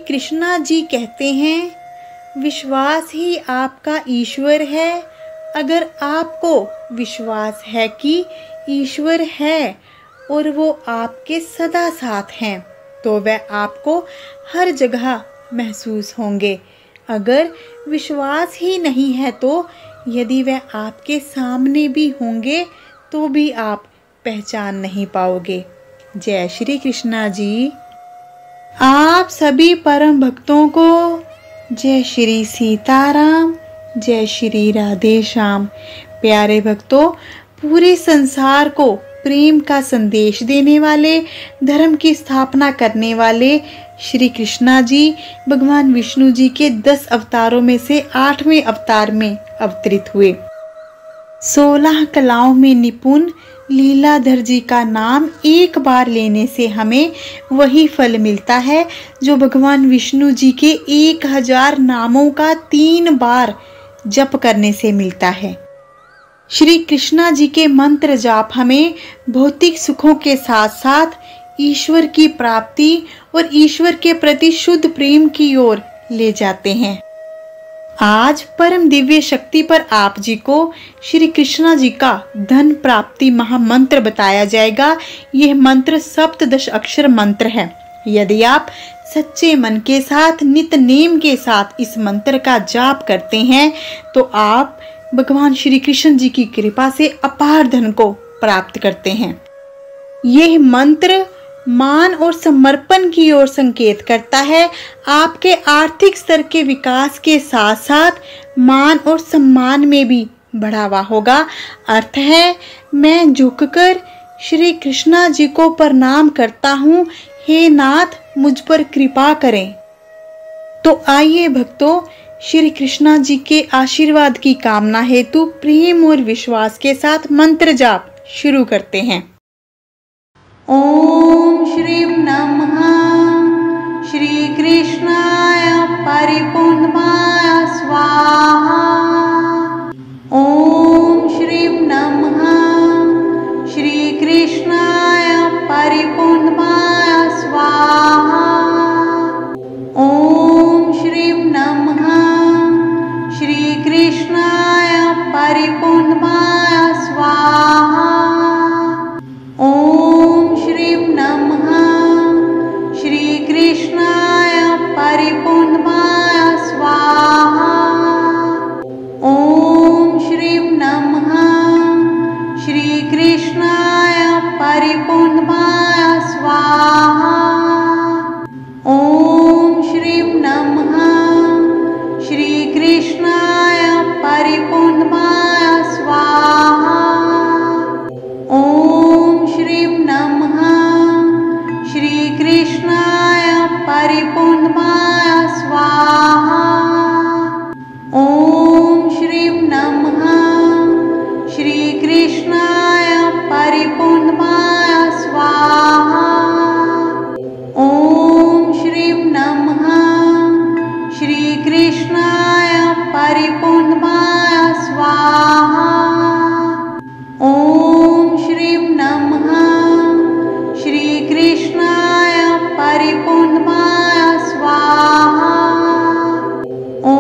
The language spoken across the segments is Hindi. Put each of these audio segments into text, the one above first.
कृष्णा जी कहते हैं, विश्वास ही आपका ईश्वर है। अगर आपको विश्वास है कि ईश्वर है और वो आपके सदा साथ हैं, तो वह आपको हर जगह महसूस होंगे। अगर विश्वास ही नहीं है तो यदि वह आपके सामने भी होंगे तो भी आप पहचान नहीं पाओगे। जय श्री कृष्णा जी। आप सभी परम भक्तों को जय श्री सीताराम, जय श्री राधे श्याम। प्यारे भक्तों, पूरे संसार को प्रेम का संदेश देने वाले, धर्म की स्थापना करने वाले श्री कृष्णा जी भगवान विष्णु जी के 10 अवतारों में से 8वें अवतार में अवतरित हुए। 16 कलाओं में निपुण लीलाधर जी का नाम एक बार लेने से हमें वही फल मिलता है जो भगवान विष्णु जी के 1000 नामों का 3 बार जप करने से मिलता है। श्री कृष्णा जी के मंत्र जाप हमें भौतिक सुखों के साथ साथ ईश्वर की प्राप्ति और ईश्वर के प्रति शुद्ध प्रेम की ओर ले जाते हैं। आज परम दिव्य शक्ति पर आप जी को श्री कृष्णा जी का धन प्राप्ति महामंत्र बताया जाएगा। यह मंत्र सप्तदश अक्षर मंत्र है। यदि आप सच्चे मन के साथ, नित नेम के साथ इस मंत्र का जाप करते हैं तो आप भगवान श्री कृष्ण जी की कृपा से अपार धन को प्राप्त करते हैं। यह मंत्र मान और समर्पण की ओर संकेत करता है। आपके आर्थिक स्तर के विकास के साथ साथ मान और सम्मान में भी बढ़ावा होगा। अर्थ है, मैं झुककर श्री कृष्णा जी को प्रणाम करता हूँ, हे नाथ मुझ पर कृपा करें। तो आइए भक्तों, श्री कृष्णा जी के आशीर्वाद की कामना हेतु प्रेम और विश्वास के साथ मंत्र जाप शुरू करते हैं। ओम श्री नमः श्री कृष्णाय परिपूर्णमाय स्वाहा। ओम श्री नमः श्री कृष्णाय परिपूर्णमाय स्वाहा। ओम श्री नमः श्री कृष्णाय परिपूर्णमाय स्वाहा। ओम श्री नमः श्री कृष्णाय परिपूर्णमाय स्वाहा। ओम श्री नमः श्री कृष्णाय परिपूर्णमाय स्वाहा। ओम श्री नमः श्री कृष्णाय परिपूर्णमाय स्वाहा। ओम श्री नमः श्री कृष्णाय परिपूर्णमाय स्वाहा। ओम श्री नमः श्री कृष्णाय परिपूर्णमाय स्वाहा। ओम श्री नमः श्री कृष्णाय परिपूर्णमाय स्वाहा। ओम श्री नमः श्री कृष्णाय परिपूर्णमाय स्वाहा।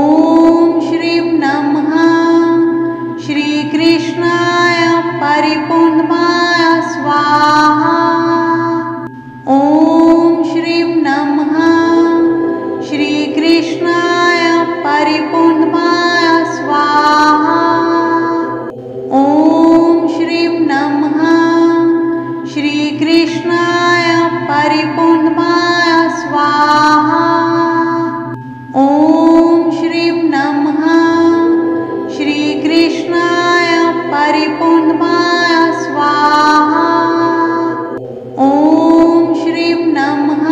ओम श्री नमः श्री कृष्णाय परिपूर्णमाय स्वाहा। ओम श्री नमः श्री कृष्णाय परिपूर्णमाय स्वाहा। ओम श्री नमः श्री कृष्णाय परिपूर्णमाय स्वाहा। ओम श्री नमः श्री कृष्णाय परिपूर्णमाय स्वाहा। ओम श्री नमः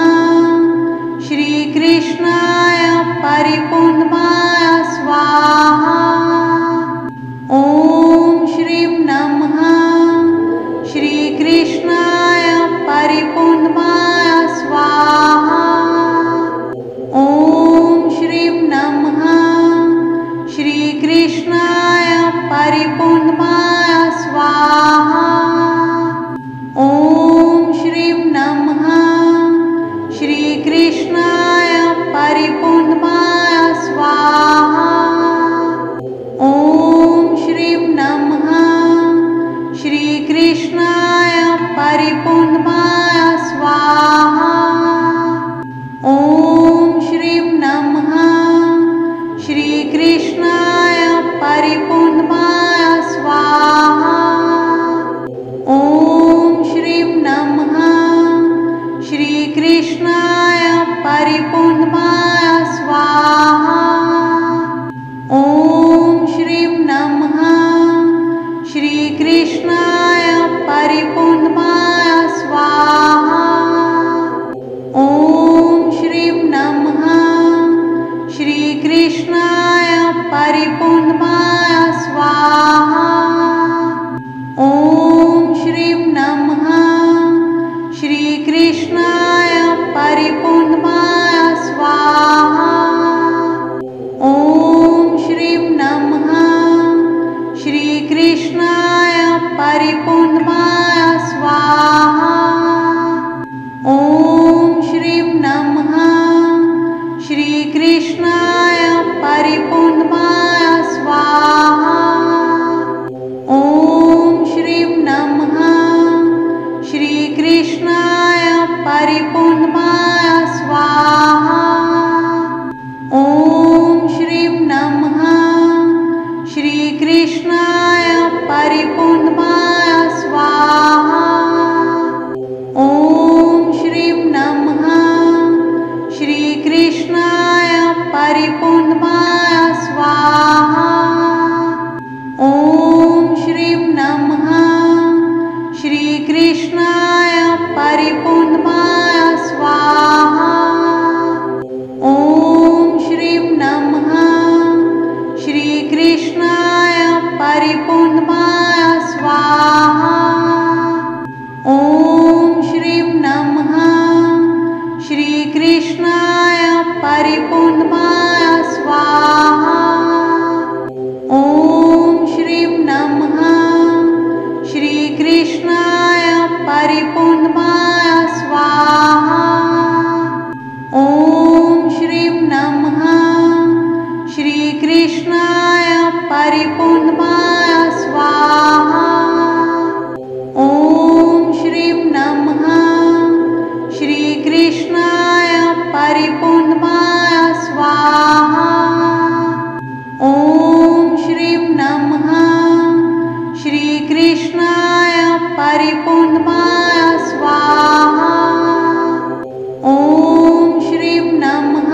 श्री कृष्णाय परिपूर्णमाय स्वाहा। ओम श्री नमः श्री कृष्णाय परिपूर्णमाय स्वाहा। ओम श्री नमः श्री कृष्णाय परिपूर्णमाय स्वाहा। ओम श्री नमः श्री कृष्णाय कृष्णाय परिपूर्णमाय स्वाहा। ॐ श्रीं नमः श्री कृष्णाय परिपूर्णमाय स्वाहा। ॐ श्रीं नमः श्री कृष्णाय परिपूर्णमाय स्वाहा। ॐ श्रीं नमः श्री कृष्णाय परिपूर्णमाय स्वाहा। ॐ श्रीं नमः श्री कृष्णाय परिपूर्णमाय स्वाहा। ॐ श्रीं नमः श्री कृष्णाय परिपूर्णमाय स्वाहा। ॐ श्रीं नमः श्री कृष्णाय परिपूर्णमाय स्वाहा। ॐ श्रीं नमः श्री कृष्णाय परिपूर्णमाय स्वाहा। ॐ श्रीं नमः श्री कृष्णाय परिपूर्णमाय स्वाहा। ॐ श्रीं नमः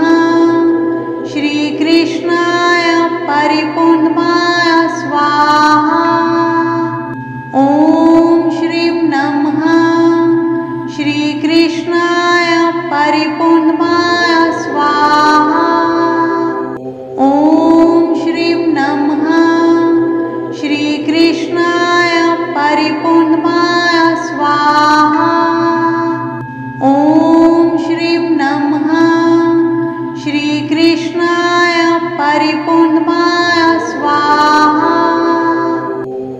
श्री कृष्णाय परिपूर्णमाय स्वाहा। ॐ श्रीं नमः श्री कृष्णाय परिपूर्णमाय स्वाहा। ॐ श्रीं नमः श्री कृष्णाय परिपूर्णमाय स्वाहा। ॐ श्रीं नमः श्री कृष्णाय परिपूर्णमाय स्वाहा। ॐ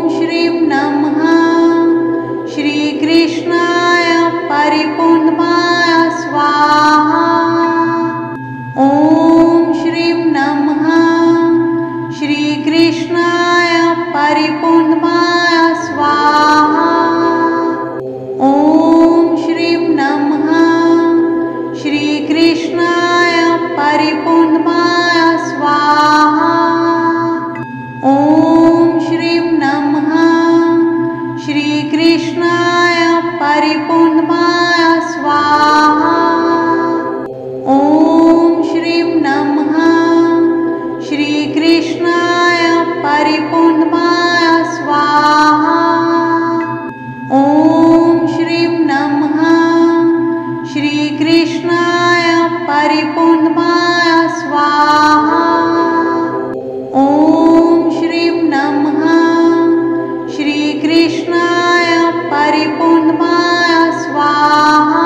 श्रीं नमः श्री कृष्णाय परिपूर्णमाय स्वाहा। ॐ श्रीं नमः श्री कृष्णाय परिपूर्णमाय स्वाहा। ॐ श्रीं नमः श्री कृष्णाय परिपूर्णमाय स्वाहा। ॐ श्रीं नमः श्री कृष्णाय परिपूर्णमाय स्वाहा। ॐ श्रीं नमः श्री कृष्णाय परिपूर्णमाय स्वाहा। ॐ श्रीं नमः श्री कृष्णाय परिपूर्णमाय स्वाहा। ॐ श्रीं नमः श्री कृष्णाय परिपूर्णमाय स्वाहा।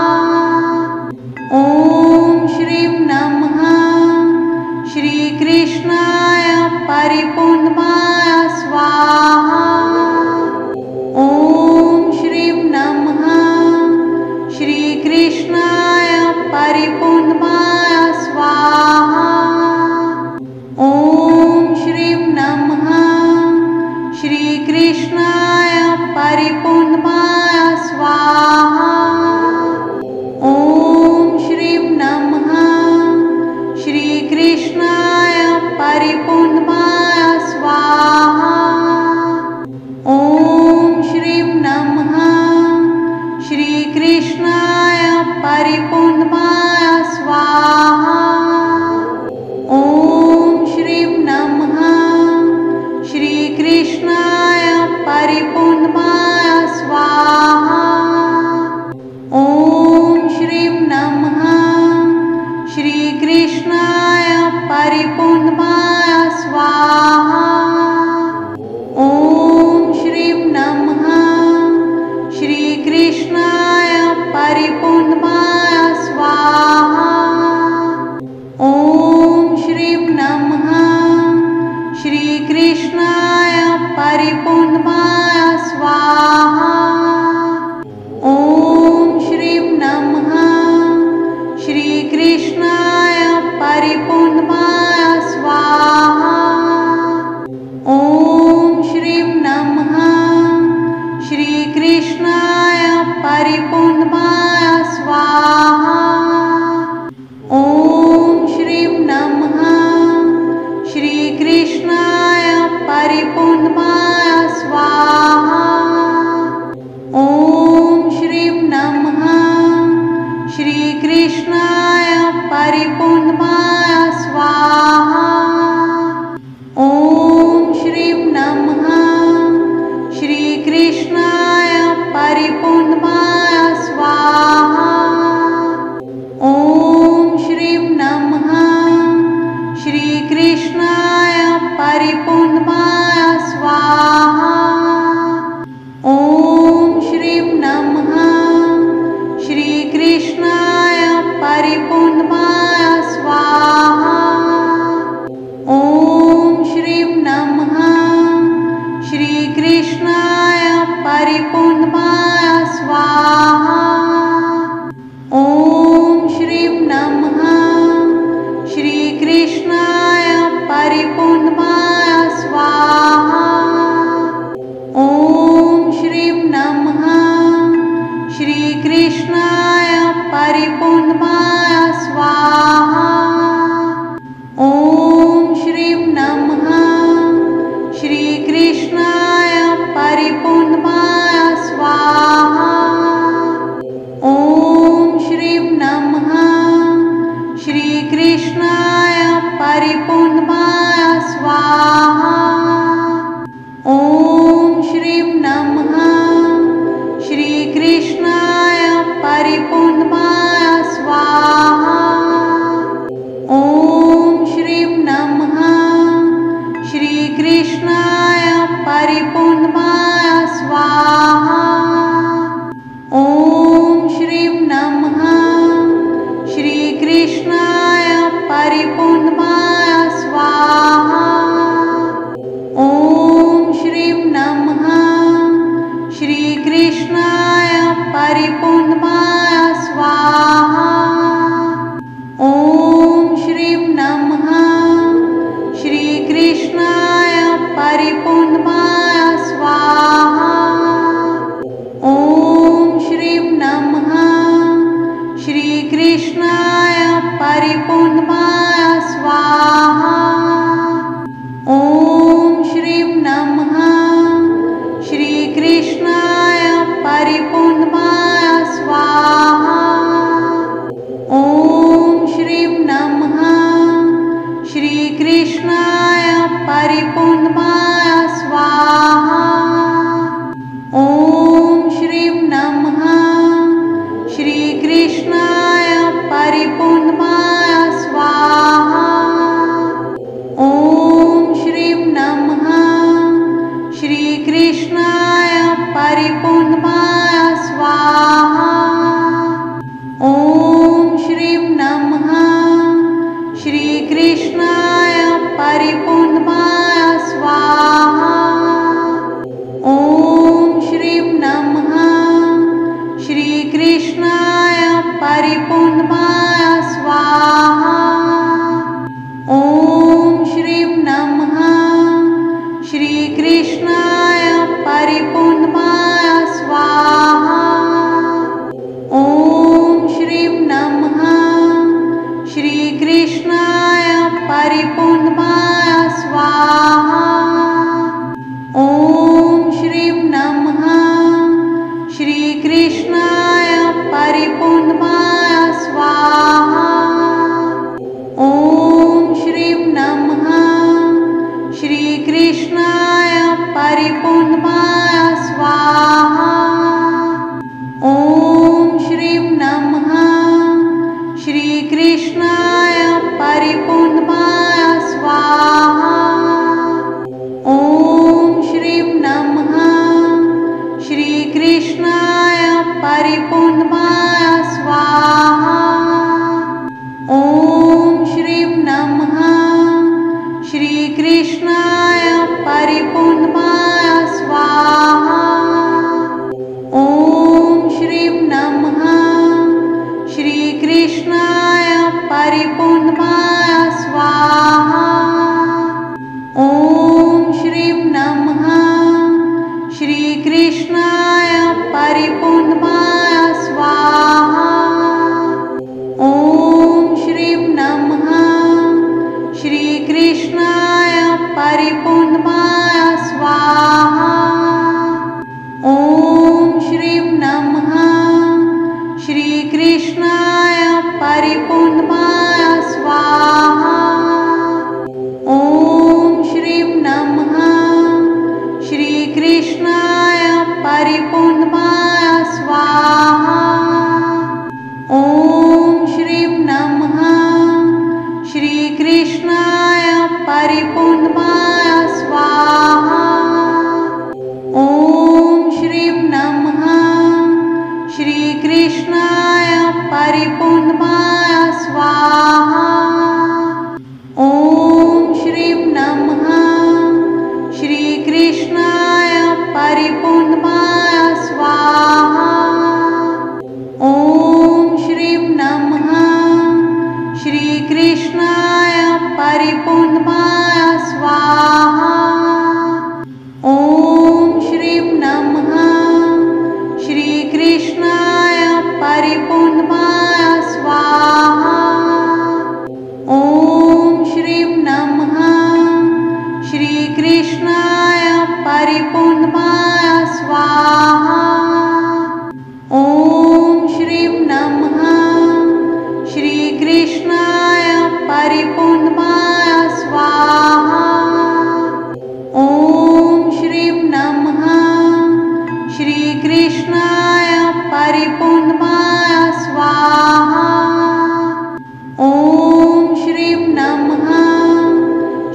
ॐ श्रीं नमः श्री कृष्णाय परिपूर्णमाय स्वाहा। ॐ श्रीं नमः श्री कृष्णाय परिपूर्णमाय स्वाहा। ॐ श्रीं नमः श्री कृष्णाय परिपूर्णमाय स्वाहा। ॐ श्रीं नमः श्री कृष्णाय परिपूर्णमाय स्वाहा। ॐ श्रीं नमः श्री कृष्णाय परिपूर्णमाय स्वाहा। ॐ श्रीं नमः श्री कृष्णाय परिपूर्णमाय स्वाहा। ॐ श्रीं नमः श्री कृष्णाय परिपूर्णमाय स्वाहा। ॐ श्रीं नमः श्री कृष्णाय परिपूर्णमाय स्वाहा। ॐ श्रीं नमः श्री कृष्णाय परिपूर्णमाय स्वाहा। ॐ श्रीं नमः श्री कृष्णाय परिपूर्णमाय स्वाहा। ॐ श्रीं नमः श्री कृष्णाय परिपूर्णमाय स्वाहा। ॐ श्रीं नमः श्री कृष्णाय परिपूर्णमाय स्वाहा। ॐ श्रीं नमः श्रीकृष्णाय परिपूर्णमाय स्वाहा। ॐ श्रीं नमः श्रीकृष्णाय परिपूर्णमाय स्वाहा। ॐ श्रीं नमः श्रीकृष्णाय परिपूर्णमाय स्वाहा। ॐ श्रीं नमः श्रीकृष्णाय परिपूर्णमाय स्वाहा। ॐ श्रीं नमः श्रीकृष्णाय परिपूर्णमाय स्वाहा। ॐ श्रीं नमः श्रीकृष्णाय परिपूर्णमाय स्वाहा। ॐ श्रीं नमः श्रीकृष्णाय परिपूर्णमाय स्वाहा। ॐ श्रीं नमः श्रीकृष्णाय परिपूर्णमाय स्वाहा। ॐ श्रीं नमः श्रीकृष्णाय परिपूर्णमाय स्वाहा। ॐ श्रीं नमः श्रीकृष्णाय परिपूर्णमाय स्वाहा। ॐ श्रीं नमः श्रीकृष्णाय परिपूर्णमाय स्वाहा। ॐ श्रीं नमः श्रीकृष्णाय परिपूर्णमाय स्वाहा। ॐ श्रीं नमः श्रीकृष्णाय परिपूर्णमाय स्वाहा। ॐ श्रीं नमः श्रीकृष्णाय परिपूर्णमाय स्वाहा। ॐ श्रीं नमः श्रीकृष्णाय परिपूर्णमाय स्वाहा। ॐ श्रीं नमः श्रीकृष्णाय परिपूर्णमाय स्वाहा। ॐ श्रीं नमः श्रीकृष्णाय परिपूर्णमाय स्वाहा। ॐ श्रीं नमः श्रीकृष्णाय परिपूर्णमाय स्वाहा। ॐ श्रीं नमः श्रीकृष्णाय परिपूर्णमाय स्वाहा। ॐ श्रीं नमः श्रीकृष्णाय परिपूर्णमाय स्वाहा। ॐ श्रीं नमः श्रीकृष्णाय परिपूर्णमाय स्वाहा। ॐ श्रीं नमः श्रीकृष्णाय परिपूर्णमाय स्वाहा। ॐ श्रीं नमः श्रीकृष्णाय परिपूर्णमाय स्वाहा। ॐ श्रीं नमः श्रीकृष्णाय परिपूर्णमाय स्वाहा। ॐ श्रीं नमः श्रीकृष्णाय परिपूर्णमाय स्वाहा। ॐ श्रीं नमः श्रीकृष्णाय परिपूर्णमाय स्वाहा। ॐ श्रीं नमः श्रीकृष्णाय परिपूर्णमाय स्वाहा। ॐ श्रीं नमः श्रीकृष्णाय परिपूर्णमाय स्वाहा। ॐ श्रीं नमः श्रीकृष्णाय परिपूर्णमाय स्वाहा। ॐ श्रीं नमः श्रीकृष्णाय परिपूर्णमाय स्वाहा। ॐ श्रीं कृष्णाय परिपूर्णमाय स्वाहा। ॐ श्रीं नमः श्री कृष्णाय परिपूर्णमाय स्वाहा। ॐ श्रीं नमः श्री कृष्णाय परिपूर्णमाय स्वाहा। ॐ श्रीं नमः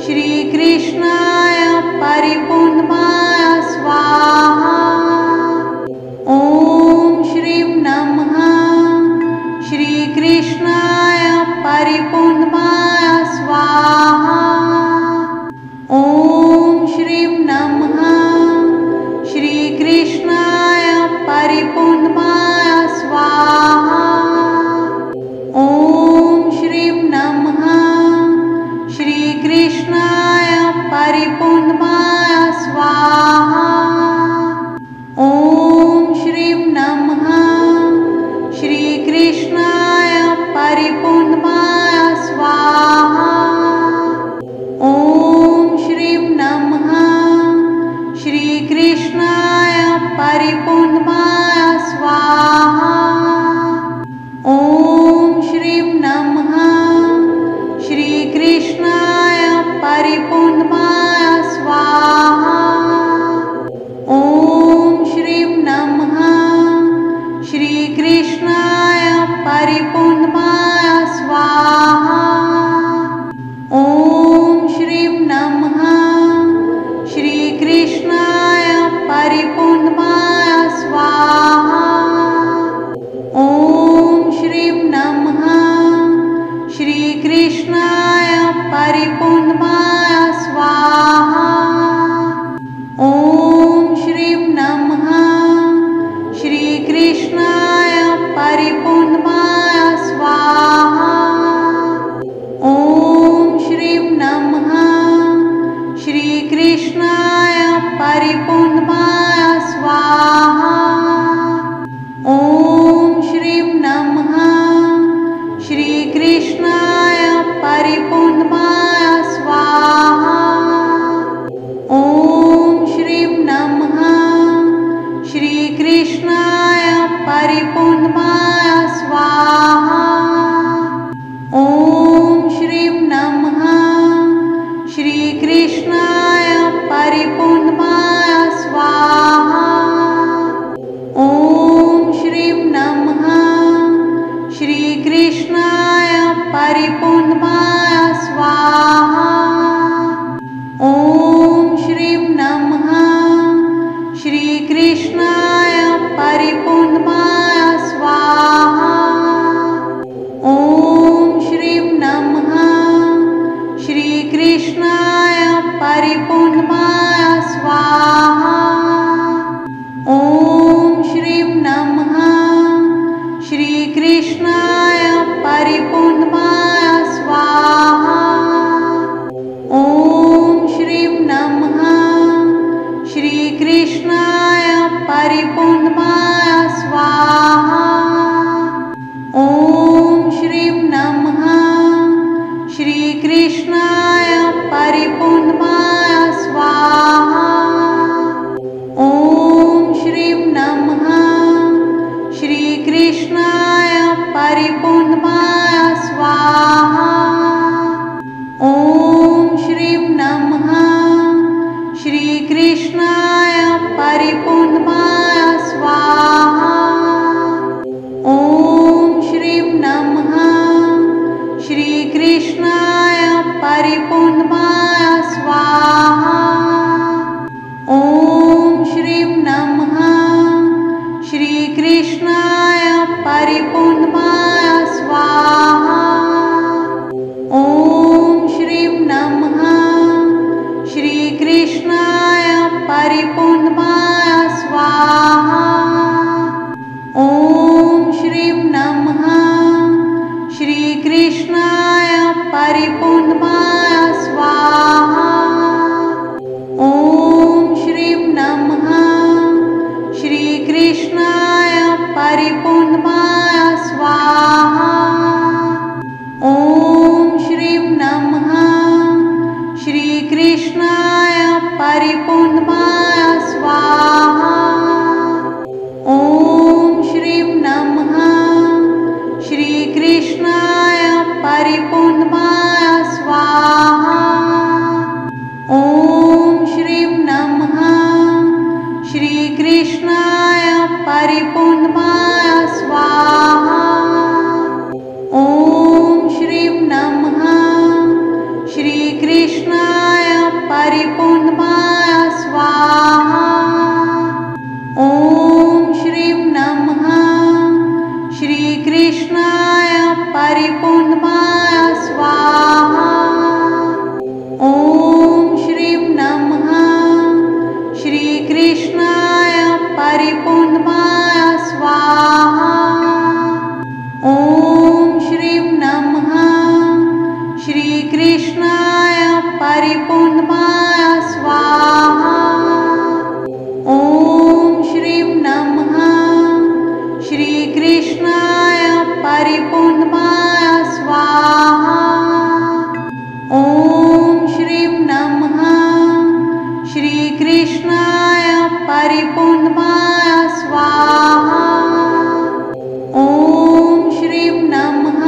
श्री कृष्णाय परिपूर्णमाय स्वाहा। ॐ श्रीं नमः श्री कृष्णाय परिपूर्णमाय स्वाहा। ॐ श्रीं नमः श्री कृष्णाय परिपूर्णमाय स्वाहा। ॐ श्रीं नमः श्री कृष्णाय परिपूर्णमाय स्वाहा। ॐ श्रीं नमः श्री कृष्णाय परिपूर्णमाय स्वाहा। ॐ श्रीं नमः श्री कृष्णाय परिपूर्णमाय स्वाहा। ॐ श्रीं नमः श्री कृष्णाय परिपूर्णमाय स्वाहा। ॐ श्रीं नमः श्री कृष्णाय परिपूर्णमाय स्वाहा। ॐ श्रीं नमः श्री कृष्णाय परिपूर्णमाय स्वाहा। ॐ श्रीं नमः श्री कृष्णाय परिपूर्णमाय स्वाहा। ॐ श्रीं नमः श्री कृष्णाय परिपूर्णमाय स्वाहा। ॐ श्रीं नमः श्री कृष्णाय परिपूर्णमाय स्वाहा। ॐ श्रीं नमः श्री कृष्णाय परिपूर्णमाय स्वाहा। ॐ श्रीं नमः श्री कृष्णाय परिपूर्णमाय स्वाहा। ॐ श्रीं नमः श्री कृष्णाय परिपूर्णमाय स्वाहा। ॐ श्रीं नमः श्री कृष्णाय परिपूर्णमाय स्वाहा। ॐ श्रीं नमः श्री कृष्णाय परिपूर्णमाय स्वाहा। ॐ श्रीं नमः श्री कृष्णाय परिपूर्णमाय स्वाहा। ॐ श्रीं नमः श्री कृष्णाय परिपूर्णमाय स्वाहा। ॐ श्रीं नमः श्री कृष्णाय परिपूर्णमाय स्वाहा। ॐ श्रीं नमः श्री कृष्णाय परिपूर्णमाय स्वाहा। ॐ श्रीं नमः श्री कृष्णाय परिपूर्णमाय स्वाहा। ॐ श्रीं नमः श्री कृष्णाय परिपूर्णमाय स्वाहा। ॐ श्रीं नमः श्री कृष्णाय परिपूर्णमाय स्वाहा। ॐ श्रीं नमः श्री कृष्णाय परिपूर्णमाय स्वाहा। ॐ श्रीं नमः श्री कृष्णाय परिपूर्णमाय स्वाहा। ॐ श्रीं नमः श्री कृष्णाय परिपूर्णमाय स्वाहा। ॐ श्रीं नमः श्री कृष्णाय परिपूर्णमाय स्वाहा। ॐ श्रीं नमः श्री कृष्णाय परिपूर्णमाय स्वाहा। ॐ श्रीं नमः श्रीकृष्णाय परिपूर्णमाय स्वाहा। ॐ श्रीं नमः श्रीकृष्णाय परिपूर्णमाय स्वाहा। ॐ श्रीं नमः श्रीकृष्णाय परिपूर्णमाय स्वाहा। ॐ श्रीं नमः श्रीकृष्णाय परिपूर्णमाय स्वाहा। ॐ श्रीं नमः श्रीकृष्णाय परिपूर्णमाय स्वाहा। ॐ श्रीं नमः श्रीकृष्णाय परिपूर्णमाय स्वाहा। ॐ श्रीं नमः श्रीकृष्णाय परिपूर्णमाय स्वाहा। ॐ श्रीं नमः श्रीकृष्णाय परिपूर्णमाय स्वाहा। ॐ श्रीं नमः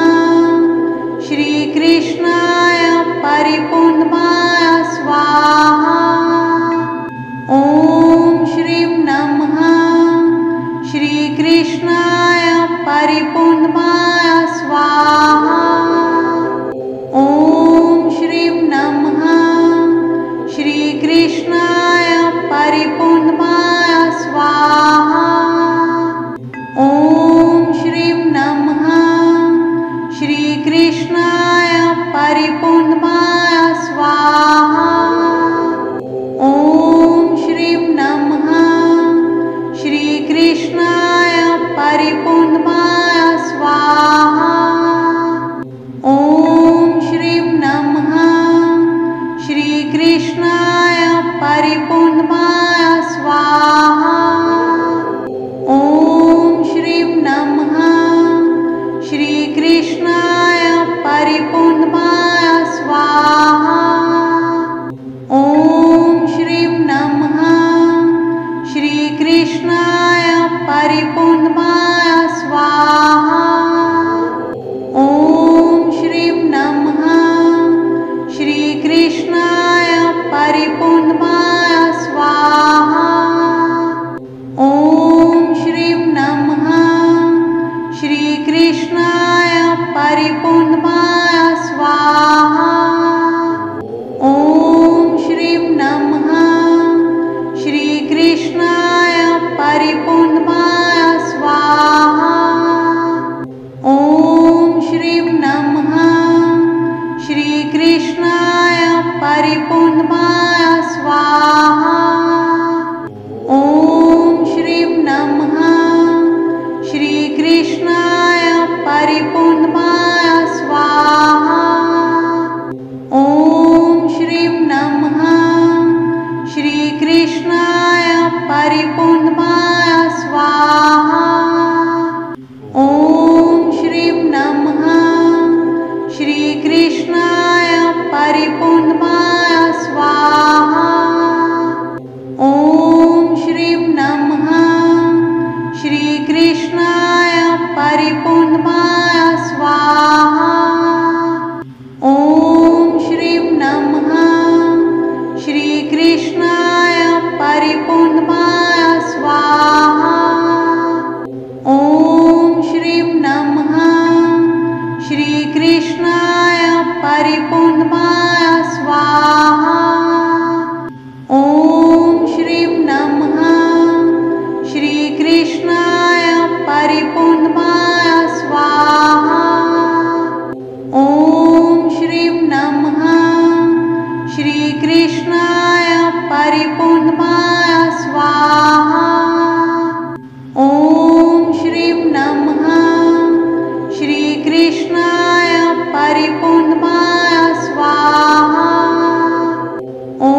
श्रीकृष्णाय परिपूर्णमाय स्वाहा। ॐ श्रीं नमः श्रीकृष्णाय परिपूर्णमाय स्वाहा। ॐ श्रीं नमः श्रीकृष्णाय परिपूर्णमाय स्वाहा। ॐ श्रीं नमः श्रीकृष्णाय परिपूर्णमाय स्वाहा। ॐ श्रीं नमः श्रीकृष्णाय परिपूर्णमाय स्वाहा। ॐ श्रीं नमः श्रीकृष्णाय परिपूर्णमाय स्वाहा। ॐ श्रीं नमः श्रीकृष्णाय परिपूर्णमाय स्वाहा। ॐ श्रीं नमः श्रीकृष्णाय परिपूर्णमाय स्वाहा। ॐ श्रीं नमः श्रीकृष्णाय परिपूर्णमाय स्वाहा। ॐ श्रीं नमः श्रीकृष्णाय परिपूर्णमाय स्वाहा। ॐ श्रीं नमः श्रीकृष्णाय परिपूर्णमाय स्वाहा। ॐ श्रीं नमः श्रीकृष्णाय परिपूर्णमाय स्वाहा। ॐ श्रीं नमः श्रीकृष्णाय परिपूर्णमाय स्वाहा। ॐ श्रीं नमः श्रीकृष्णाय परिपूर्णमाय स्वाहा। ॐ श्रीं नमः श्रीकृष्णाय परिपूर्णमाय स्वाहा। ॐ श्रीं नमः श्रीकृष्णाय परिपूर्णमाय स्वाहा। ॐ श्रीं नमः श्रीकृष्णाय परिपूर्णमाय स्वाहा। ॐ श्रीं नमः श्रीकृष्णाय परिपूर्णमाय स्वाहा। ॐ श्रीं नमः श्रीकृष्णाय परिपूर्णमाय स्वाहा। ॐ श्रीं नमः श्रीकृष्णाय परिपूर्णमाय स्वाहा। ॐ श्रीं नमः श्रीकृष्णाय परिपूर्णमाय स्वाहा। ॐ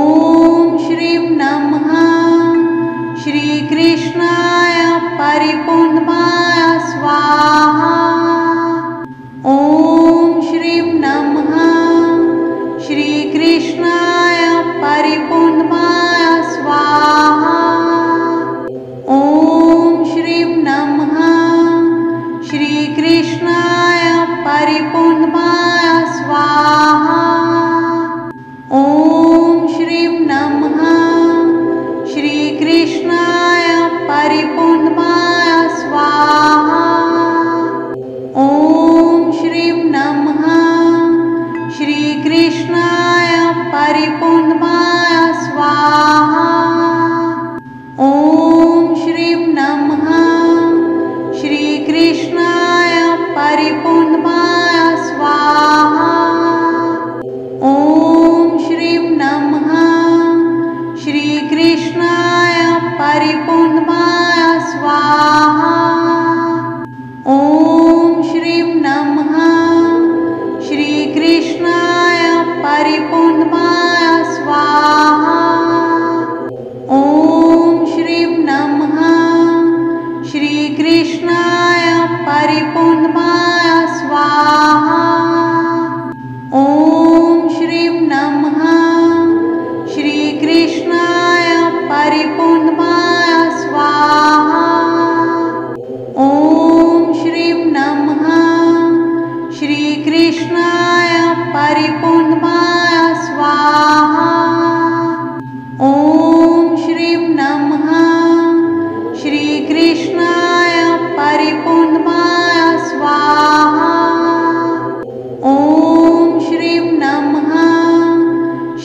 श्रीं नमः श्रीकृष्णाय परिपूर्णमाय स्वाहा। ॐ श्रीं नमः श्रीकृष्णाय परिपूर्णमाय परिपूर्णमाय स्वाहा। ॐ श्रीं नमः श्रीकृष्णाय परिपूर्णमाय स्वाहा। ॐ श्रीं नमः श्रीकृष्णाय परिपूर्णमाय स्वाहा। ॐ श्रीं नमः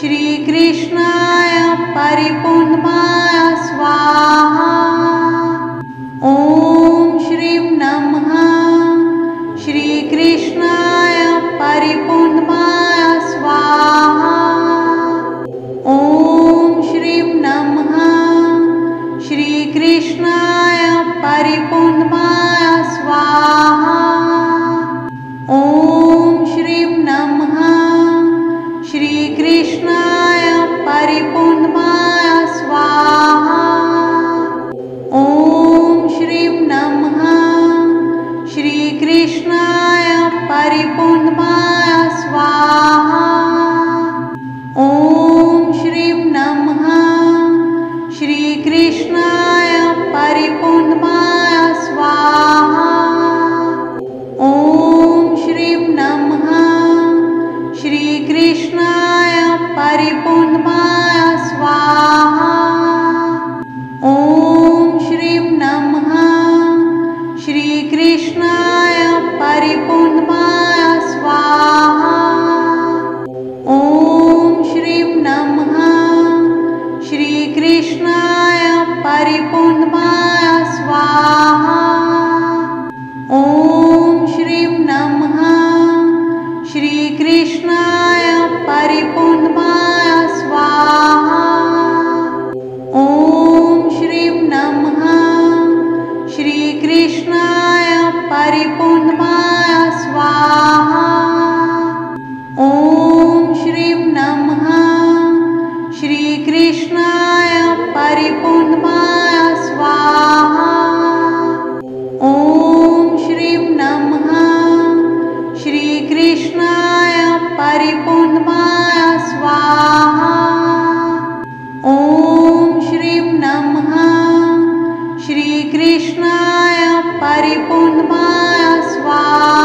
श्रीकृष्णाय परिपूर्णमाय स्वाहा। ॐ श्रीं नमः श्रीकृष्णाय परिपूर्णमाय स्वाहा। ॐ श्रीं नमः श्रीकृष्णाय परिपूर्णमाय स्वाहा। ॐ श्रीं नमः श्रीकृष्णाय परिपूर्णमाय स्वाहा। ॐ श्रीं नमः श्रीकृष्णाय परिपूर्णमाय स्वाहा। ॐ श्रीं नमः श्रीकृष्णाय परिपूर्णमाय स्वाहा। ॐ श्रीं नमः श्रीकृष्णाय परिपूर्णमाय स्वाहा। ॐ श्रीं नमः श्रीकृष्णाय परिपूर्णमाय स्वाहा। ॐ श्रीं नमः श्रीकृष्णाय परिपूर्णमाय स्वाहा। ॐ श्रीं नमः श्रीकृष्णाय परिपूर्णमाय स्वाहा। ॐ श्रीं नमः श्रीकृष्णाय परिपूर्णमाय स्वाहा। ॐ श्रीं नमः श्रीकृष्णाय परिपूर्णमाय स्वाहा। ॐ श्रीं नमः श्रीकृष्णाय परिपूर्णमाय स्वाहा। ॐ श्रीं नमः श्रीकृष्णाय परिपूर्णमाय स्वाहा।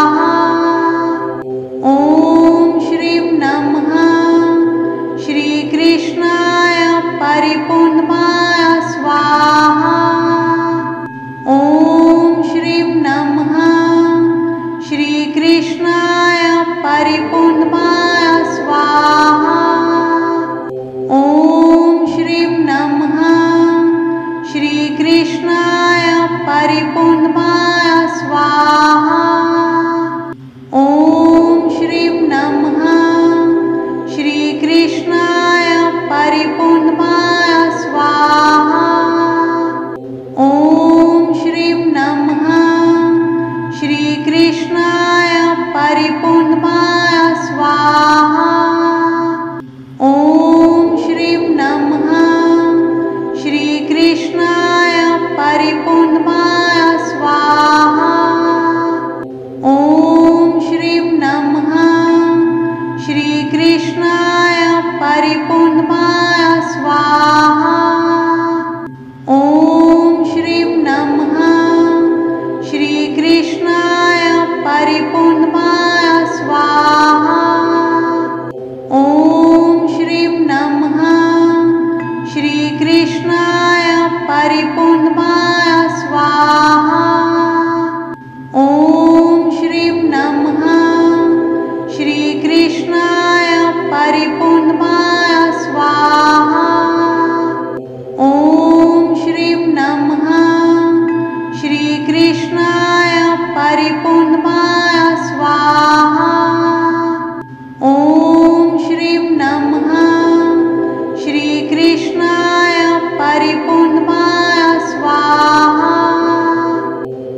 ॐ श्रीं नमः श्रीकृष्णाय परिपूर्णमाय स्वाहा। ॐ श्रीं नमः श्रीकृष्णाय परिपूर्णमाय स्वाहा। ॐ श्रीं नमः श्रीकृष्णाय परिपूर्णमाय स्वाहा। ॐ श्रीं नमः श्रीकृष्णाय परिपूर्णमाय स्वाहा। ॐ श्रीं नमः श्रीकृष्णाय परिपूर्णमाय स्वाहा। ॐ श्रीं नमः श्रीकृष्णाय परिपूर्णमाय स्वाहा। ॐ श्रीं नमः श्रीकृष्णाय परिपूर्णमाय स्वाहा। ॐ श्रीं नमः श्रीकृष्णाय परिपूर्णमाय स्वाहा। ॐ श्रीं नमः श्रीकृष्णाय परिपूर्णमाय स्वाहा। ॐ श्रीं नमः श्रीकृष्णाय परिपूर्णमाय स्वाहा। ॐ श्रीं नमः श्रीकृष्णाय परिपूर्णमाय स्वाहा। ॐ श्रीं नमः श्रीकृष्णाय परिपूर्णमाय स्वाहा।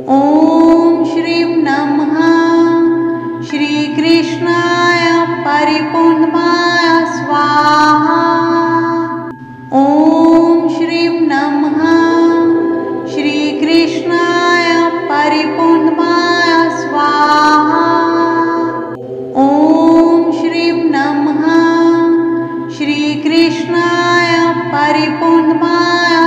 ॐ श्रीं नमः श्रीकृष्णाय परिपूर्णमाय स्वाहा। ॐ श्रीं नमः श्रीकृष्णाय परिपूर्णमाय स्वाहा। ॐ श्रीं नमः श्रीकृष्णाय परिपूर्णमाय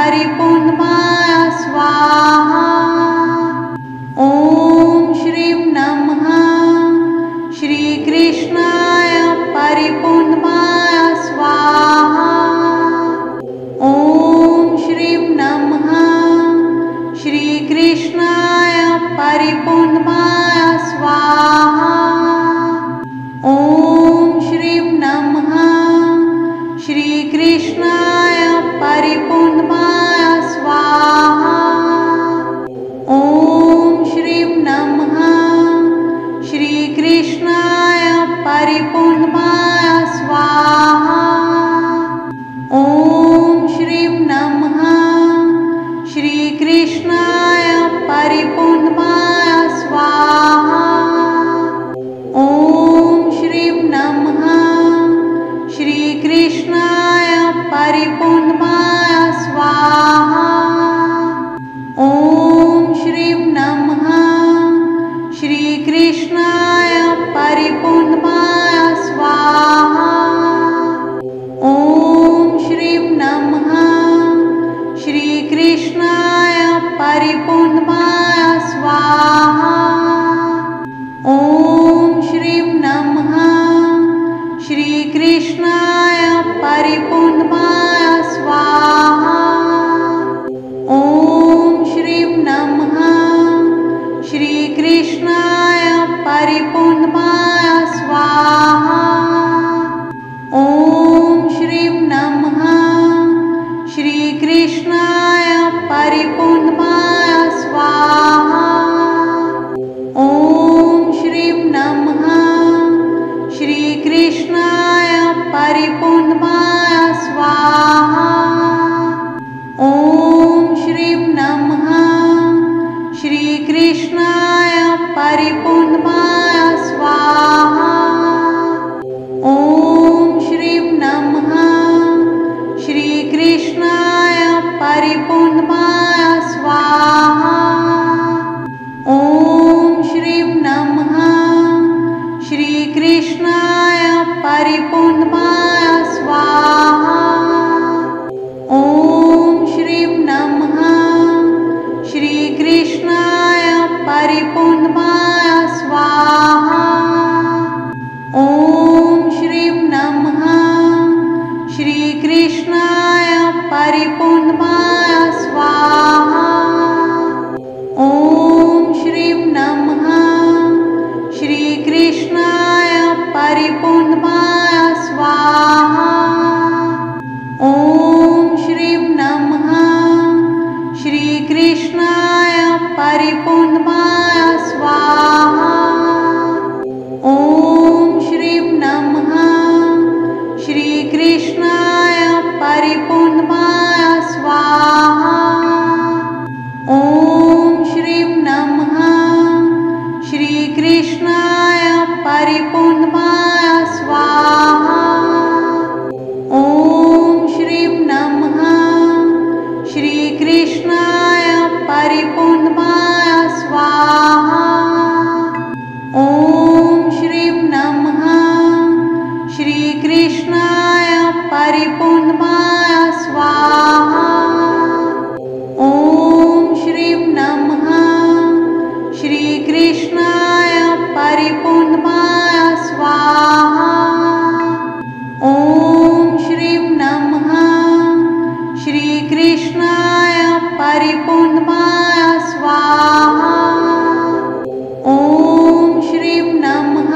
परिपूर्णमाय स्वाहा। ॐ श्रीं नमः श्रीकृष्णाय परिपूर्णमाय स्वाहा। ॐ श्रीं नमः श्रीकृष्णाय परिपूर्णमाय स्वाहा। ॐ श्रीं नमः श्रीकृष्णाय परिपूर्णमाय स्वाहा। ॐ श्रीं नमः श्रीकृष्णाय परिपूर्णमाय स्वाहा। ॐ श्रीं नमः श्रीकृष्णाय परिपूर्णमाय स्वाहा। ॐ श्रीं नमः श्रीकृष्णाय परिपूर्णमाय स्वाहा। ॐ श्रीं नमः श्रीकृष्णाय परिपूर्णमाय स्वाहा। ॐ श्रीं नमः श्रीकृष्णाय परिपूर्णमाय स्वाहा। ॐ श्रीं नमः श्रीकृष्णाय परिपूर्णमाय स्वाहा। ॐ श्रीं नमः श्रीकृष्णाय परिपूर्णमाय स्वाहा। ॐ श्रीं नमः श्रीकृष्णाय परिपूर्णमाय स्वाहा। ॐ श्रीं नमः श्रीकृष्णाय परिपूर्णमाय स्वाहा। ॐ श्रीं नमः श्रीकृष्णाय परिपूर्णमाय स्वाहा। ॐ श्रीं नमः श्रीकृष्णाय परिपूर्णमाय स्वाहा। ॐ श्रीं नमः श्रीकृष्णाय परिपूर्णमाय स्वाहा। ॐ श्रीं नमः श्रीकृष्णाय परिपूर्णमाय स्वाहा। ॐ श्रीं नमः श्रीकृष्णाय परिपूर्णमाय स्वाहा। ॐ श्रीं नमः श्रीकृष्णाय परिपूर्णमाय स्वाहा। ॐ श्रीं नमः श्रीकृष्णाय परिपूर्णमाय स्वाहा। ॐ श्रीं नमः श्रीकृष्णाय परिपूर्णमाय स्वाहा। ॐ श्रीं नमः श्रीकृष्णाय परिपूर्णमाय स्वाहा। ॐ श्रीं नमः श्रीकृष्णाय परिपूर्णमाय स्वाहा। ॐ श्रीं नमः श्रीकृष्णाय परिपूर्णमाय स्वाहा। ॐ श्रीं नमः श्रीकृष्णाय परिपूर्णमाय स्वाहा। ॐ श्रीं नमः श्रीकृष्णाय परिपूर्णमाय स्वाहा। ॐ श्रीं नमः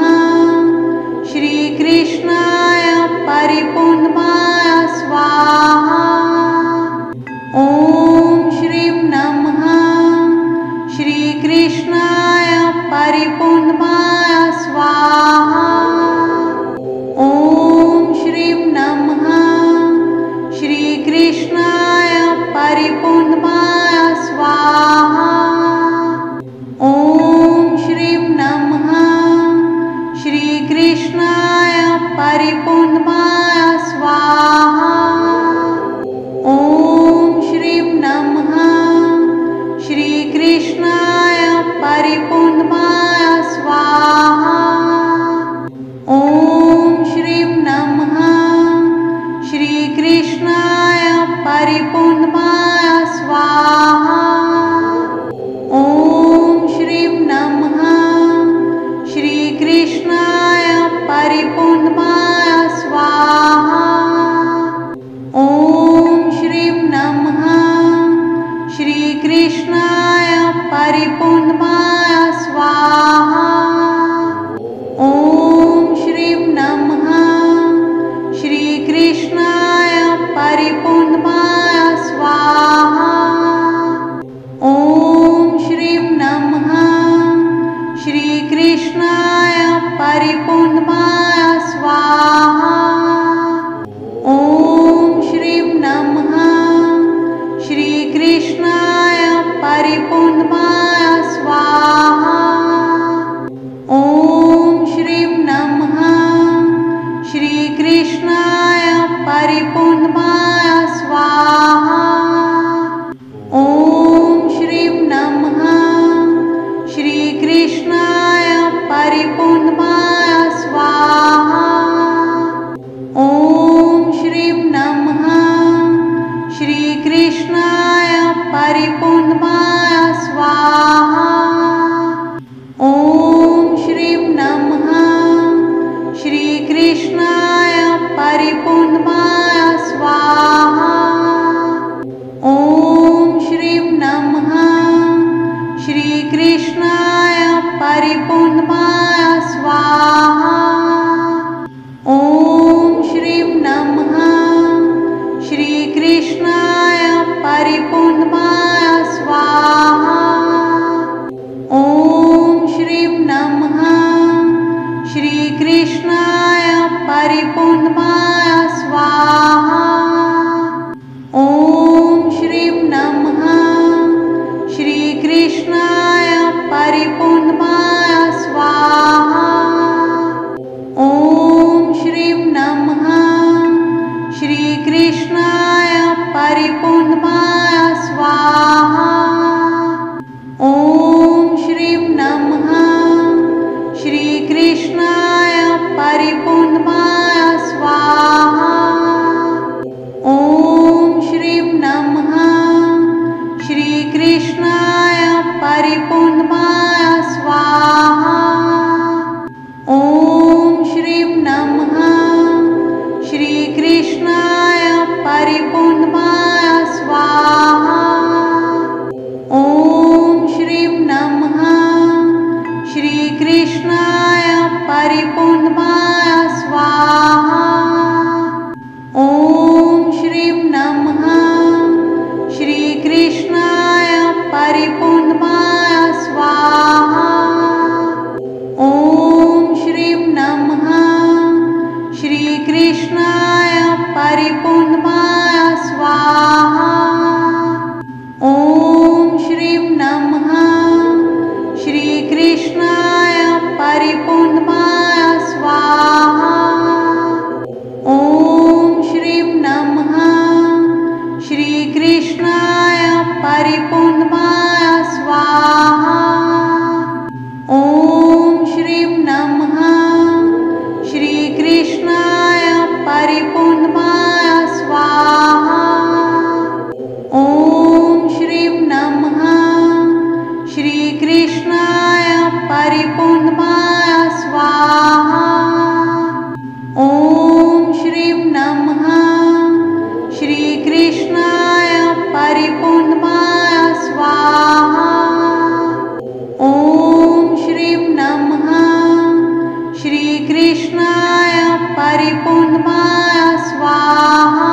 श्रीकृष्णाय परिपूर्णमाय स्वाहा। ॐ श्रीं नमः श्रीकृष्णाय परिपूर्णमाय स्वाहा। ॐ श्रीं नमः श्रीकृष्णाय परिपूर्णमाय स्वाहा। ॐ श्रीं नमः श्रीकृष्णाय परिपूर्णमाय स्वाहा। ॐ श्रीं नमः श्रीकृष्णाय परिपूर्णमाय स्वाहा। ॐ श्रीं नमः श्रीकृष्णाय परिपूर्णमाय परिपूर्णमाय स्वाहा। ॐ श्रीं नमः श्रीकृष्णाय परिपूर्णमाय स्वाहा। ॐ श्रीं नमः श्रीकृष्णाय परिपूर्णमाय स्वाहा। ॐ श्रीं नमः श्रीकृष्णाय परिपूर्णमाय स्वाहा। ॐ श्रीं नमः श्रीकृष्णाय परिपूर्णमाय स्वाहा। ॐ श्रीं नमः श्रीकृष्णाय परिपूर्णमाय स्वाहा। ॐ श्रीं नमः श्रीकृष्णाय परिपूर्णमाय स्वाहा। ॐ श्रीं नमः श्रीकृष्णाय परिपूर्णमाय स्वाहा। ॐ श्रीं नमः श्रीकृष्णाय परिपूर्णमाय स्वाहा। ॐ श्रीं नमः श्रीकृष्णाय परिपूर्णमाय स्वाहा। ॐ श्रीं नमः श्रीकृष्णाय परिपूर्णमाय स्वाहा। ॐ श्रीं नमः श्रीकृष्णाय परिपूर्णमाय स्वाहा। ॐ श्रीं नमः श्रीकृष्णाय परिपूर्णमाय स्वाहा। ॐ श्रीं नमः श्रीकृष्णाय परिपूर्णमाय स्वाहा। ॐ श्रीं नमः श्रीकृष्णाय परिपूर्णमाय स्वाहा। ॐ श्रीं नमः श्रीकृष्णाय परिपूर्णमाय स्वाहा। ॐ श्रीं नमः श्रीकृष्णाय परिपूर्णमाय स्वाहा। ॐ श्रीं नमः श्रीकृष्णाय परिपूर्णमाय स्वाहा। ॐ श्रीं नमः श्रीकृष्णाय परिपूर्णमाय स्वाहा।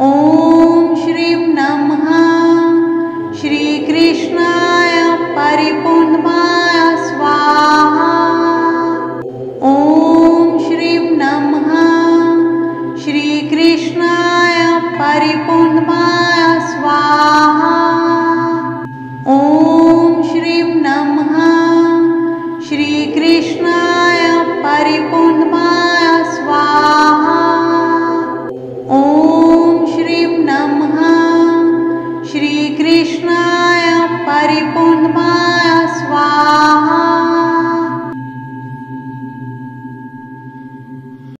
ॐ श्रीं नमः श्रीकृष्णाय परिपूर्णमाय स्वाहा। ॐ श्रीं नमः श्रीकृष्णाय परिपूर्णमाय